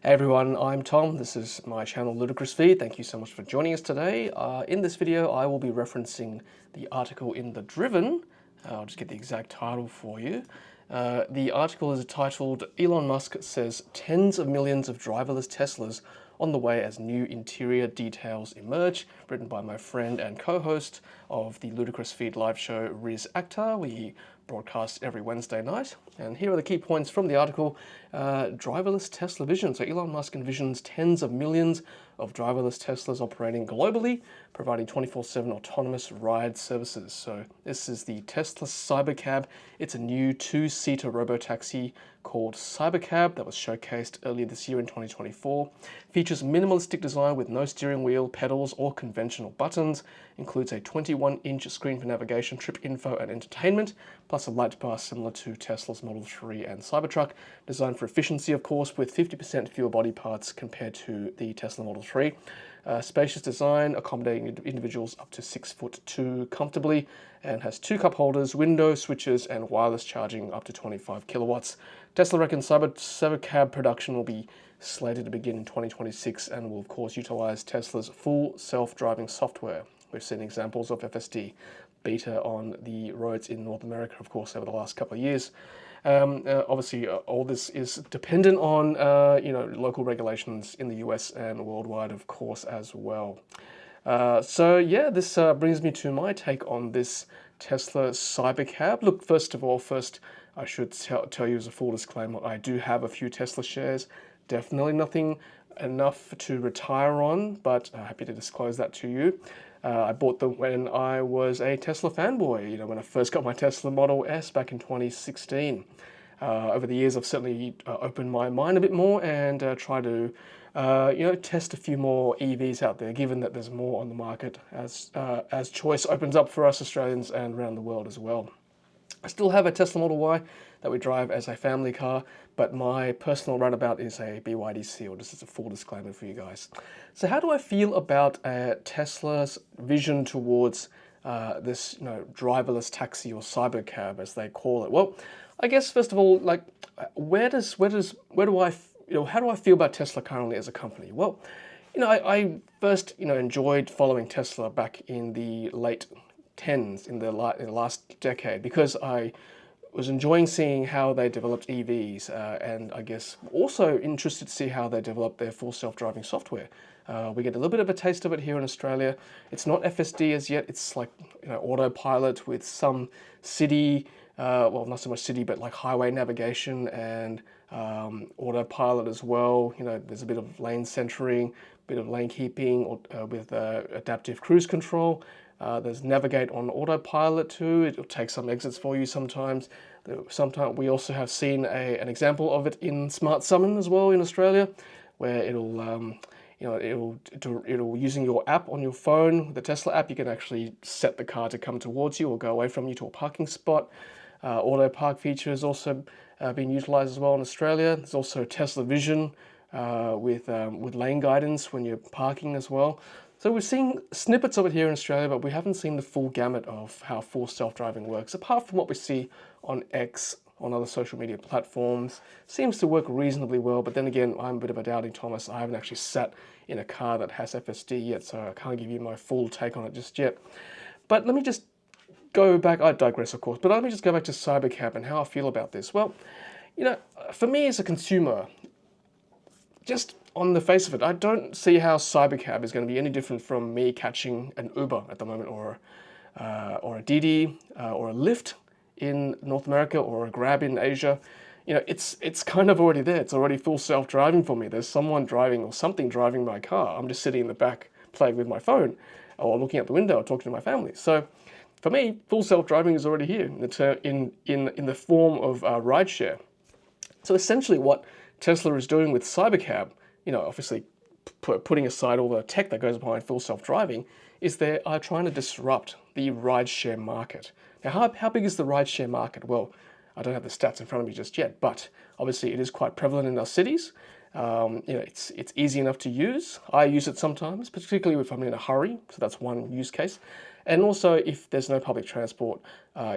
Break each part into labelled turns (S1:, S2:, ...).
S1: Hey everyone, I'm Tom. This is my channel Ludicrous feed. Thank you so much for joining us today. In this video, I will be referencing the article in The Driven. I'll just get the exact title for you. The article is titled, Elon Musk says tens of millions of driverless Teslas on the way as new interior details emerge, written by my friend and co-host of the Ludicrous feed live show, Riz Akhtar. We broadcast every Wednesday night. And here are the key points from the article. Driverless Tesla vision. So Elon Musk envisions tens of millions of driverless Teslas operating globally, providing 24/7 autonomous ride services. So this is the Tesla CyberCab. It's a new two-seater robotaxi called Cybercab that was showcased earlier this year in 2024. Features minimalistic design with no steering wheel, pedals, or conventional buttons. Includes a 21-inch screen for navigation, trip info, and entertainment, plus a light bar similar to Tesla's Model 3 and Cybertruck. Designed for efficiency, of course, with 50% fewer body parts compared to the Tesla Model 3. Spacious design, accommodating individuals up to 6'2" comfortably, and has two cup holders, window switches, and wireless charging up to 25 kilowatts. Tesla reckons Cybercab production will be slated to begin in 2026 and will, of course, utilize Tesla's full self-driving software. We've seen examples of FSD beta on the roads in North America, of course, over the last couple of years. Obviously, all this is dependent on local regulations in the US and worldwide, of course, as well. This brings me to my take on this Tesla Cybercab. Look, first I should tell you as a full disclaimer, I do have a few Tesla shares. Definitely nothing enough to retire on, but happy to disclose that to you. I bought them when I was a Tesla fanboy, when I first got my Tesla Model S back in 2016. Over the years, I've certainly opened my mind a bit more and try to, test a few more EVs out there, given that there's more on the market as choice opens up for us Australians and around the world as well. I still have a Tesla Model Y that we drive as a family car, but my personal runabout is a BYD Seal, just as a full disclaimer for you guys. So how do I feel about Tesla's vision towards this driverless taxi or cybercab, as they call it? Well, I guess first of all, how do I feel about Tesla currently as a company? Well, I first enjoyed following Tesla back in the late 10s in the last decade, because I was enjoying seeing how they developed EVs, and I guess also interested to see how they developed their full self-driving software. We get a little bit of a taste of it here in Australia. It's not FSD as yet. It's like autopilot with some city, well, not so much city, but like highway navigation and autopilot as well. There's a bit of lane centering, bit of lane keeping with adaptive cruise control. There's navigate on autopilot too. It'll take some exits for you sometimes. Sometimes we also have seen an example of it in Smart Summon as well in Australia, where it'll using your app on your phone, the Tesla app, you can actually set the car to come towards you or go away from you to a parking spot. Auto park feature is also being utilized as well in Australia. There's also Tesla Vision with lane guidance when you're parking as well. So we've seen snippets of it here in Australia, but we haven't seen the full gamut of how full self-driving works, apart from what we see on X, on other social media platforms. Seems to work reasonably well, but then again, I'm a bit of a doubting Thomas. I haven't actually sat in a car that has FSD yet, so I can't give you my full take on it just yet. But let me just go back, I digress of course, but let me just go back to Cybercab and how I feel about this. Well, for me as a consumer, just on the face of it, I don't see how Cybercab is going to be any different from me catching an Uber at the moment, or a Didi, or a Lyft in North America, or a Grab in Asia. It's kind of already there. It's already full self-driving for me. There's someone driving or something driving my car. I'm just sitting in the back playing with my phone, or looking out the window, or talking to my family. So for me, full self-driving is already here in the form of rideshare. So essentially what Tesla is doing with Cybercab, obviously putting aside all the tech that goes behind full self-driving, is they are trying to disrupt the rideshare market. Now, how big is the rideshare market? Well, I don't have the stats in front of me just yet, but obviously it is quite prevalent in our cities. It's easy enough to use. I use it sometimes, particularly if I'm in a hurry, so that's one use case. and also if there's no public transport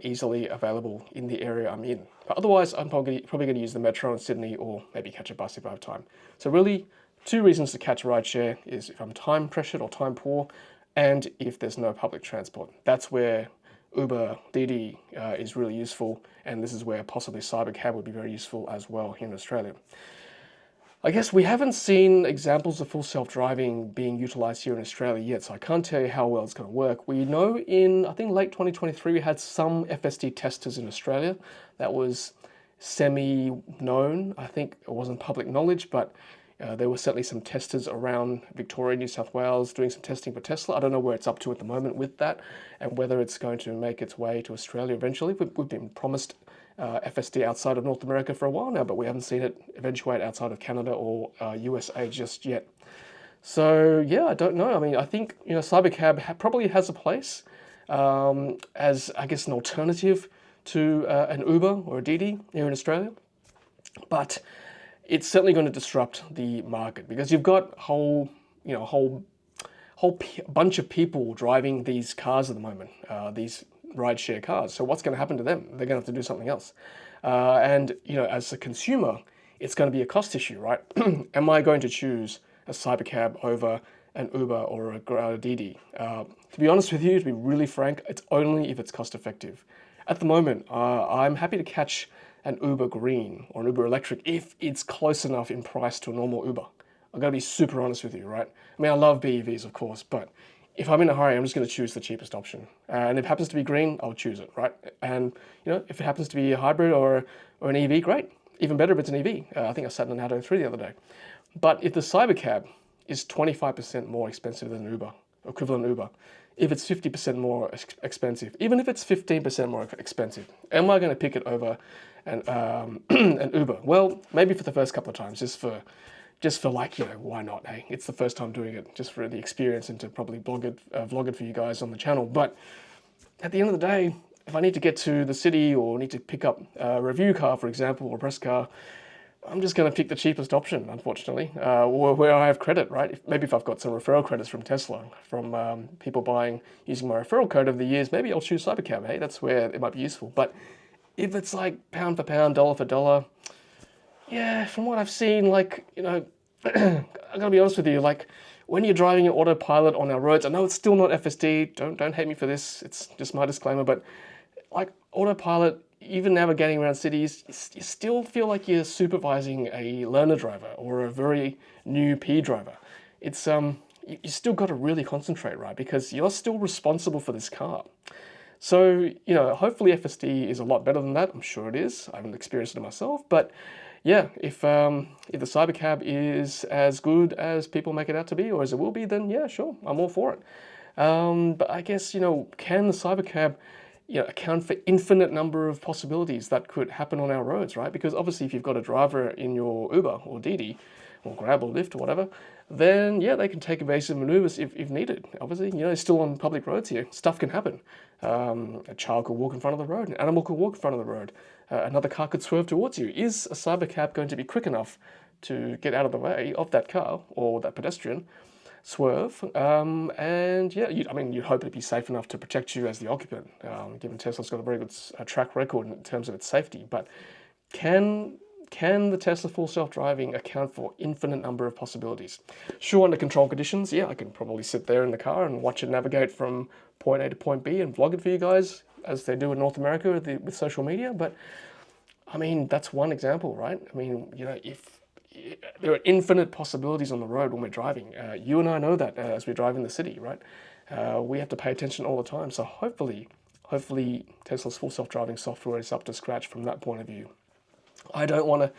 S1: easily available in the area I'm in. But otherwise, I'm probably going to use the metro in Sydney or maybe catch a bus if I have time. So really, two reasons to catch a rideshare is if I'm time pressured or time poor, and if there's no public transport. That's where Uber, Didi is really useful, and this is where possibly Cybercab would be very useful as well here in Australia. I guess we haven't seen examples of full self-driving being utilized here in Australia yet, so I can't tell you how well it's going to work. We know in, I think, late 2023, we had some FSD testers in Australia. That was semi-known. I think it wasn't public knowledge, but there were certainly some testers around Victoria, New South Wales, doing some testing for Tesla. I don't know where it's up to at the moment with that, and whether it's going to make its way to Australia eventually. We've been promised FSD outside of North America for a while now, but we haven't seen it eventuate outside of Canada or USA just yet. So yeah, I don't know. I mean, I think Cybercab probably has a place as, I guess, an alternative to an Uber or a Didi here in Australia, but it's certainly going to disrupt the market because you've got whole bunch of people driving these cars at the moment, these rideshare cars. So what's going to happen to them? They're going to have to do something else. And as a consumer, it's going to be a cost issue, right? Am I going to choose a Cybercab over an Uber or a Didi? To be honest with you, to be really frank, it's only if it's cost effective. At the moment, I'm happy to catch an Uber Green or an Uber Electric if it's close enough in price to a normal Uber. I'm going to be super honest with you, right? I mean, I love BEVs, of course, but if I'm in a hurry, I'm just going to choose the cheapest option. And if it happens to be green, I'll choose it, right? And if it happens to be a hybrid or an EV, great. Even better if it's an EV. I think I sat in an Atto 3 the other day. But if the Cybercab is 25% more expensive than Uber, equivalent Uber, if it's 50% more expensive, even if it's 15% more expensive, am I going to pick it over an Uber? Well, maybe for the first couple of times, just for like, why not? Hey, it's the first time doing it, just for the experience and to probably vlog it for you guys on the channel. But at the end of the day, if I need to get to the city or need to pick up a review car, for example, or a press car, I'm just going to pick the cheapest option, unfortunately, or where I have credit, right? Maybe if I've got some referral credits from Tesla, from people buying using my referral code over the years, maybe I'll choose Cybercab. Hey, that's where it might be useful. But if it's like pound for pound, dollar for dollar, yeah, from what I've seen, like, I gotta be honest with you, like, when you're driving an autopilot on our roads, I know it's still not FSD, don't hate me for this, it's just my disclaimer, but like autopilot, even navigating around cities, you still feel like you're supervising a learner driver or a very new P driver. It's you still got to really concentrate, right? Because you're still responsible for this car. So, hopefully FSD is a lot better than that. I'm sure it is. I haven't experienced it myself, but yeah, if the Cybercab is as good as people make it out to be, or as it will be, then yeah, sure, I'm all for it. But I guess, can the Cybercab account for infinite number of possibilities that could happen on our roads, right? Because obviously if you've got a driver in your Uber or Didi or Grab or Lyft or whatever, then yeah, they can take evasive maneuvers if needed. Obviously, it's still on public roads here. Stuff can happen. A child could walk in front of the road, an animal could walk in front of the road, another car could swerve towards you. Is a Cybercab going to be quick enough to get out of the way of that car or that pedestrian swerve? And yeah, you'd hope it'd be safe enough to protect you as the occupant, given Tesla's got a very good track record in terms of its safety. But can the Tesla full self-driving account for infinite number of possibilities? Sure, under controlled conditions, yeah, I can probably sit there in the car and watch it navigate from point A to point B and vlog it for you guys, as they do in North America with social media. But I mean, that's one example, right? I mean, if there are infinite possibilities on the road when we're driving. You and I know that as we drive in the city, right? We have to pay attention all the time. So hopefully Tesla's full self-driving software is up to scratch from that point of view. I don't want to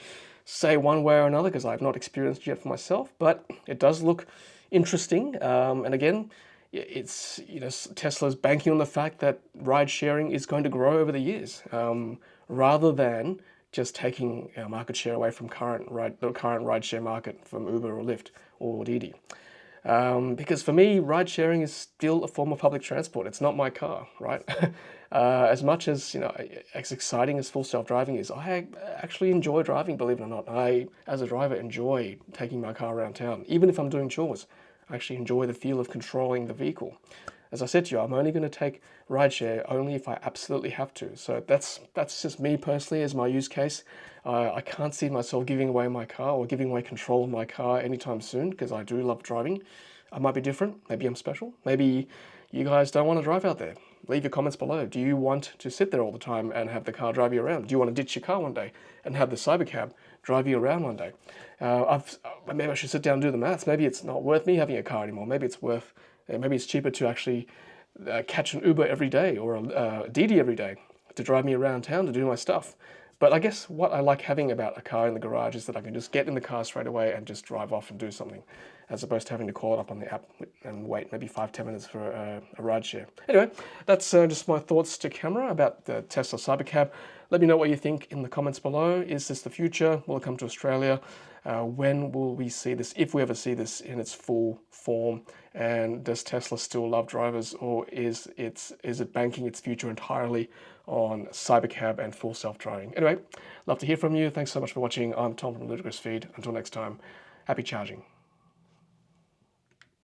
S1: say one way or another because I've not experienced it yet for myself, but it does look interesting. And again, it's Tesla's banking on the fact that ride sharing is going to grow over the years, rather than just taking market share away from the current ride-share market from Uber or Lyft or Didi. Because for me, ride-sharing is still a form of public transport. It's not my car, right? As much as, as exciting as full self-driving is, I actually enjoy driving, believe it or not. I, as a driver, enjoy taking my car around town. Even if I'm doing chores, I actually enjoy the feel of controlling the vehicle. As I said to you, I'm only going to take rideshare only if I absolutely have to. So that's just me personally as my use case. I can't see myself giving away my car or giving away control of my car anytime soon because I do love driving. I might be different. Maybe I'm special. Maybe you guys don't want to drive out there. Leave your comments below. Do you want to sit there all the time and have the car drive you around? Do you want to ditch your car one day and have the Cybercab drive you around one day? Maybe I should sit down and do the maths. Maybe it's not worth me having a car anymore. Maybe it's cheaper to actually catch an Uber every day or a Didi every day to drive me around town to do my stuff. But I guess what I like having about a car in the garage is that I can just get in the car straight away and just drive off and do something, as opposed to having to call it up on the app and wait maybe 5-10 minutes for a ride share. Anyway, that's just my thoughts to camera about the Tesla CyberCab. Let me know what you think in the comments below. Is this the future? Will it come to Australia? When will we see this, if we ever see this in its full form? And does Tesla still love drivers, or is it banking its future entirely on Cybercab and full self-driving? Anyway, love to hear from you. Thanks so much for watching. I'm Tom from Ludicrous Feed. Until next time, happy charging.